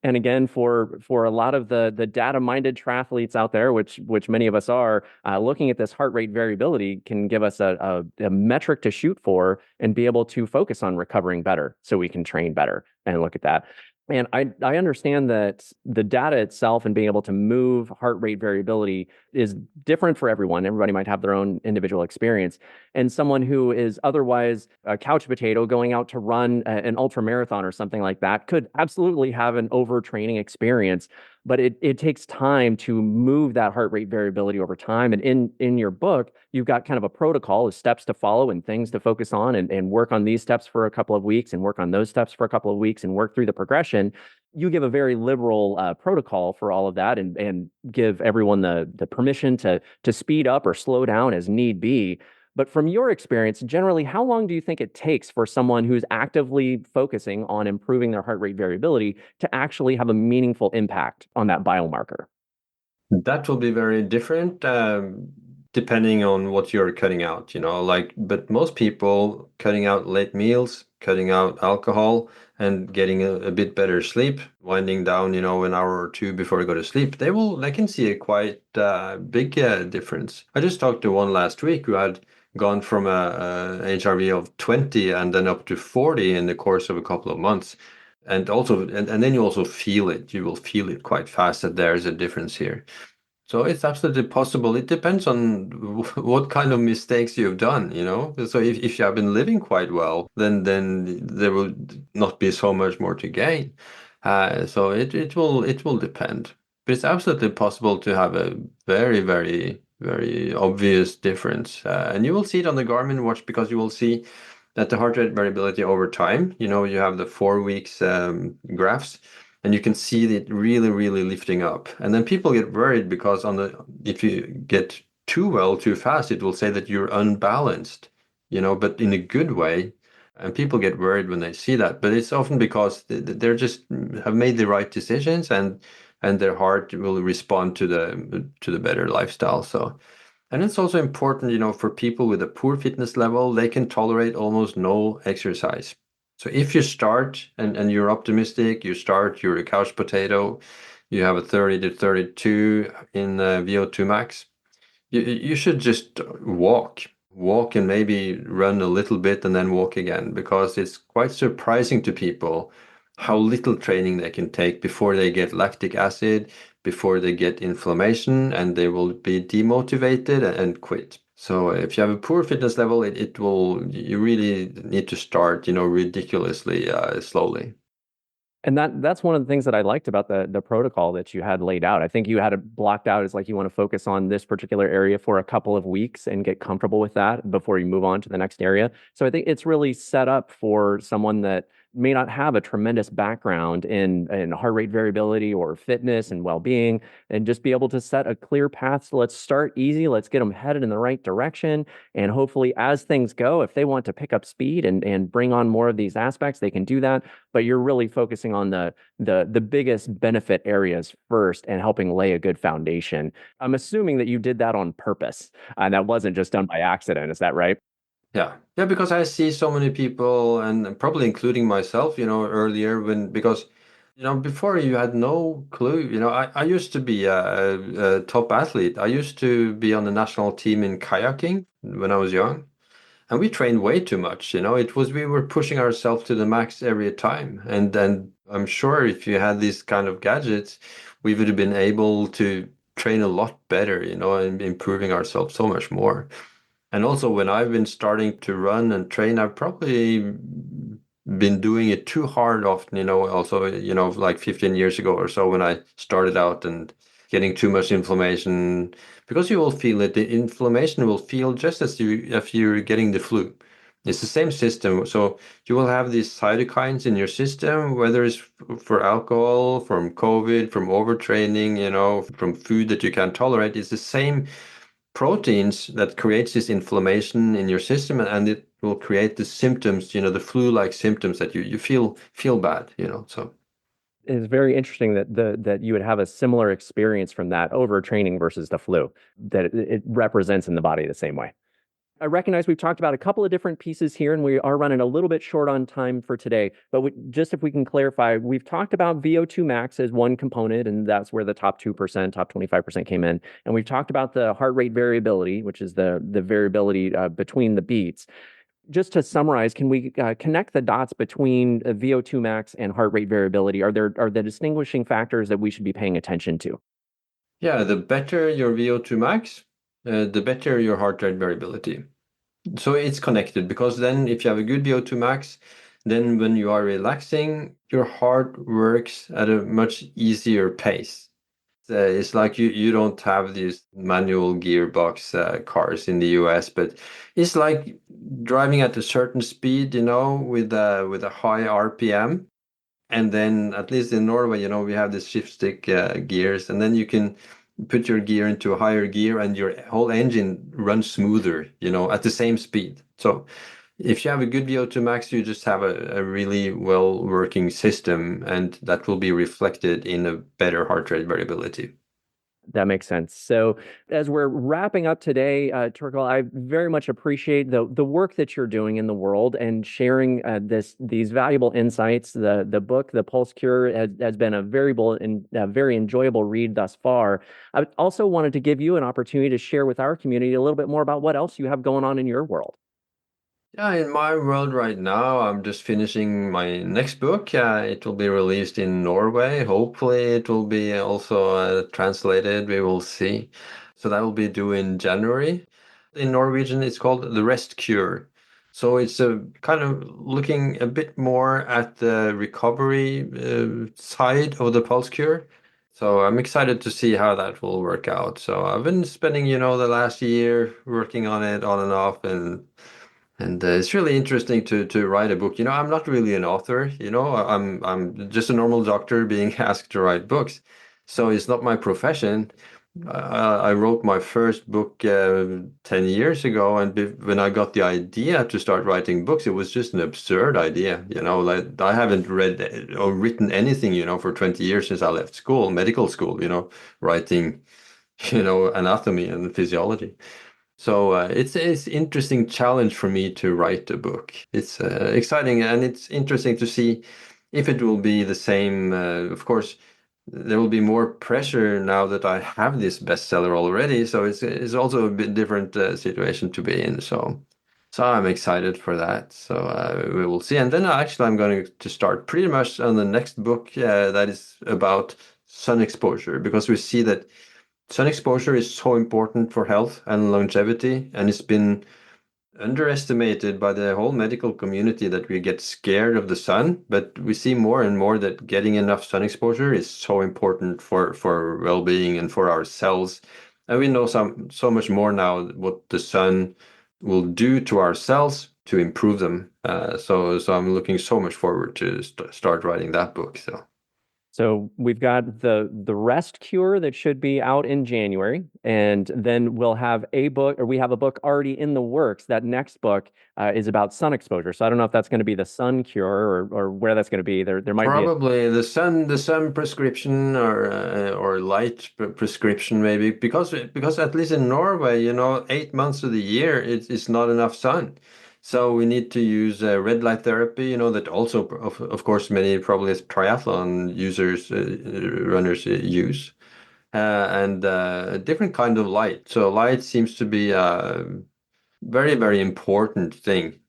And again, for a lot of the data-minded triathletes out there, which many of us are, looking at this heart rate variability can give us a metric to shoot for and be able to focus on recovering better, so we can train better and look at that. And I understand that the data itself and being able to move heart rate variability is different for everyone. Everybody might have their own individual experience. And someone who is otherwise a couch potato going out to run an ultra marathon or something like that could absolutely have an overtraining experience. But it takes time to move that heart rate variability over time. And in your book, you've got kind of a protocol of steps to follow and things to focus on, and work on these steps for a couple of weeks and work on those steps for a couple of weeks and work through the progression. You give a very liberal protocol for all of that, and give everyone the permission to speed up or slow down as need be. But from your experience, generally, how long do you think it takes for someone who's actively focusing on improving their heart rate variability to actually have a meaningful impact on that biomarker? That will be very different, depending on what you're cutting out, but most people cutting out late meals, cutting out alcohol, and getting a bit better sleep, winding down, an hour or two before they go to sleep, they can see a quite big difference. I just talked to one last week who had gone from a HRV of 20 and then up to 40 in the course of a couple of months. And then you also feel it. You will feel it quite fast that there's a difference here. So it's absolutely possible. It depends on what kind of mistakes you've done. So if you have been living quite well, then there will not be so much more to gain. So it will depend. But it's absolutely possible to have a very, very, very obvious difference. And you will see it on the Garmin watch, because you will see that the heart rate variability over time, you have the 4 weeks graphs, and you can see it really, really lifting up. And then people get worried because if you get too well too fast, it will say that you're unbalanced, but in a good way. And people get worried when they see that, but it's often because they're just have made the right decisions, and their heart will respond to the better lifestyle. So. And it's also important, for people with a poor fitness level, they can tolerate almost no exercise. So if you start and you're optimistic, you're a couch potato, you have a 30 to 32 in VO2 max, you should just walk and maybe run a little bit and then walk again, because it's quite surprising to people how little training they can take before they get lactic acid, before they get inflammation, and they will be demotivated and quit. So if you have a poor fitness level, you really need to start, ridiculously slowly. And that's one of the things that I liked about the protocol that you had laid out. I think you had it blocked out as like, you want to focus on this particular area for a couple of weeks and get comfortable with that before you move on to the next area. So I think it's really set up for someone that may not have a tremendous background in heart rate variability or fitness and well-being, and just be able to set a clear path. So let's start easy. Let's get them headed in the right direction. And hopefully, as things go, if they want to pick up speed and bring on more of these aspects, they can do that. But you're really focusing on the biggest benefit areas first and helping lay a good foundation. I'm assuming that you did that on purpose, and that wasn't just done by accident. Is that right? Yeah. Yeah, because I see so many people, and probably including myself, earlier because, before you had no clue. I used to be a top athlete. I used to be on the national team in kayaking when I was young, and we trained way too much. We were pushing ourselves to the max every time. And then I'm sure if you had these kind of gadgets, we would have been able to train a lot better, and improving ourselves so much more. And also, when I've been starting to run and train, I've probably been doing it too hard often, also, like 15 years ago or so when I started out and getting too much inflammation, because you will feel it. The inflammation will feel just as if you're getting the flu. It's the same system. So you will have these cytokines in your system, whether it's for alcohol, from COVID, from overtraining, from food that you can't tolerate. It's the same proteins that creates this inflammation in your system, and it will create the symptoms, the flu-like symptoms that you feel bad, so. It's very interesting that you would have a similar experience from that overtraining versus the flu, that it represents in the body the same way. I recognize we've talked about a couple of different pieces here, and we are running a little bit short on time for today. But just if we can clarify, we've talked about VO2 max as one component, and that's where the top 2%, top 25% came in. And we've talked about the heart rate variability, which is the variability between the beats. Just to summarize, can we connect the dots between VO2 max and heart rate variability? Are the distinguishing factors that we should be paying attention to? Yeah, the better your VO2 max, the better your heart rate variability. So it's connected, because then if you have a good VO2 max, then when you are relaxing, your heart works at a much easier pace. It's like you don't have these manual gearbox cars in the US, but it's like driving at a certain speed, with a high RPM. And then, at least in Norway, we have this shift stick gears, and then you can put your gear into a higher gear and your whole engine runs smoother, at the same speed. So if you have a good VO2 max, you just have a really well working system, and that will be reflected in a better heart rate variability. That makes sense. So, as we're wrapping up today, Torkil, I very much appreciate the work that you're doing in the world and sharing these valuable insights. The book, The Pulse Cure, has been a very enjoyable read thus far. I also wanted to give you an opportunity to share with our community a little bit more about what else you have going on in your world. Yeah, in my world right now, I'm just finishing my next book. It will be released in Norway. Hopefully, it will be also translated. We will see. So that will be due in January. In Norwegian, it's called The Rest Cure. So it's a kind of looking a bit more at the recovery side of the pulse cure. So I'm excited to see how that will work out. So I've been spending, the last year working on it on and off, and it's really interesting to write a book. I'm not really an author. I'm just a normal doctor being asked to write books. So it's not my profession. I wrote my first book 10 years ago, and when I got the idea to start writing books, it was just an absurd idea. Like I haven't read or written anything, for 20 years since I left school, medical school, writing, anatomy and physiology. So it's interesting challenge for me to write a book. It's exciting, and it's interesting to see if it will be the same. Of course, there will be more pressure now that I have this bestseller already. So it's also a bit different situation to be in. So I'm excited for that. So we will see. And then actually I'm going to start pretty much on the next book that is about sun exposure, because we see that sun exposure is so important for health and longevity, and it's been underestimated by the whole medical community that we get scared of the sun, but we see more and more that getting enough sun exposure is so important for well-being and for our cells. And we know so much more now what the sun will do to our cells to improve them. So I'm looking so much forward to start writing that book. So. So we've got the rest cure that should be out in January, and then we'll have we have a book already in the works. That next book is about sun exposure. So I don't know if that's going to be the sun cure or where that's going to be. There might be Probably the sun prescription, or light prescription maybe, because at least in Norway, 8 months of the year it's not enough sun. So we need to use red light therapy, that also of course many probably triathlon users, runners use, and a different kind of light. So light seems to be a very, very important thing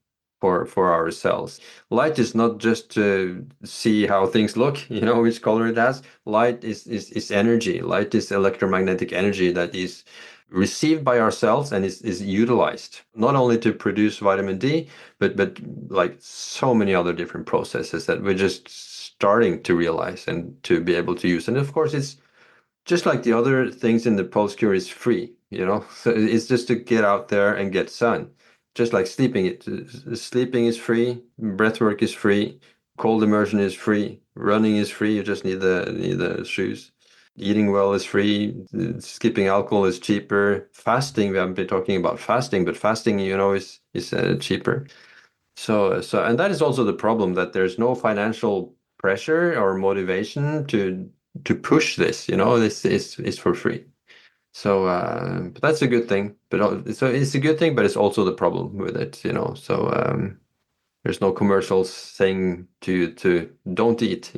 for ourselves. Light is not just to see how things look, which color it has. Light is energy. Light is electromagnetic energy that is received by ourselves and is utilized not only to produce vitamin D, but like so many other different processes that we're just starting to realize and to be able to use. And of course, it's just like the other things in the pulse cure is free, so it's just to get out there and get sun. Just like sleeping, sleeping is free, breath work is free, cold immersion is free, running is free. You just need the shoes. Eating well is free. Skipping alcohol is cheaper. Fasting, we haven't been talking about fasting, but fasting, is cheaper. So, and that is also the problem, that there's no financial pressure or motivation to push this. This is for free. So, but that's a good thing. But so it's a good thing, but it's also the problem with it. So there's no commercials saying to don't eat.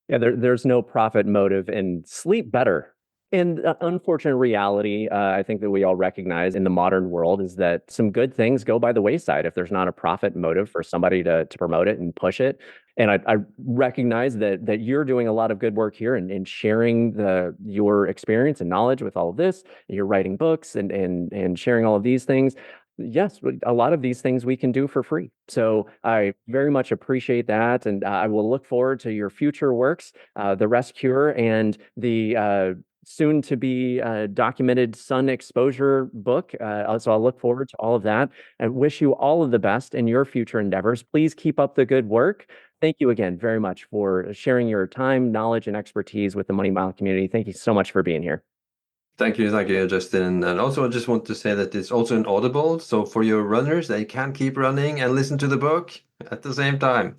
Yeah, there's no profit motive, and sleep better. And the unfortunate reality, I think that we all recognize in the modern world, is that some good things go by the wayside if there's not a profit motive for somebody to promote it and push it. And I recognize that you're doing a lot of good work here and sharing your experience and knowledge with all of this. You're writing books and sharing all of these things. Yes, a lot of these things we can do for free. So I very much appreciate that. And I will look forward to your future works, the Rest Cure and the soon to be documented sun exposure book. So I'll look forward to all of that and wish you all of the best in your future endeavors. Please keep up the good work. Thank you again very much for sharing your time, knowledge, and expertise with the Money Mile community. Thank you so much for being here. Thank you, Justin. And also, I just want to say that it's also an Audible. So for your runners, they can keep running and listen to the book at the same time.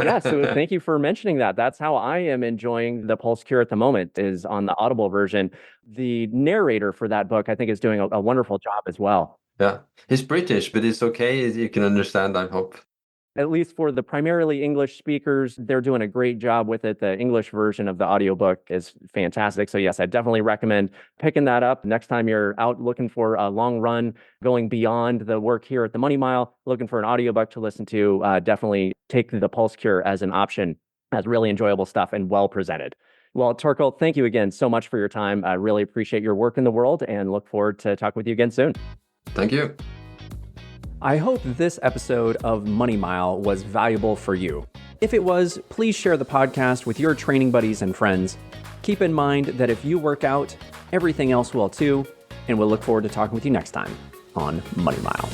Yeah, so thank you for mentioning that. That's how I am enjoying the Pulse Cure at the moment, is on the Audible version. The narrator for that book, I think, is doing a wonderful job as well. Yeah, he's British, but it's okay. You can understand, I hope. At least for the primarily English speakers, they're doing a great job with it. The English version of the audiobook is fantastic. So yes, I definitely recommend picking that up next time you're out looking for a long run, going beyond the work here at the Money Mile, looking for an audiobook to listen to. Definitely take the Pulse Cure as an option. That's really enjoyable stuff and well presented. Well, Torkil, thank you again so much for your time. I really appreciate your work in the world and look forward to talking with you again soon. Thank you. I hope this episode of Money Mile was valuable for you. If it was, please share the podcast with your training buddies and friends. Keep in mind that if you work out, everything else will too, and we'll look forward to talking with you next time on Money Mile.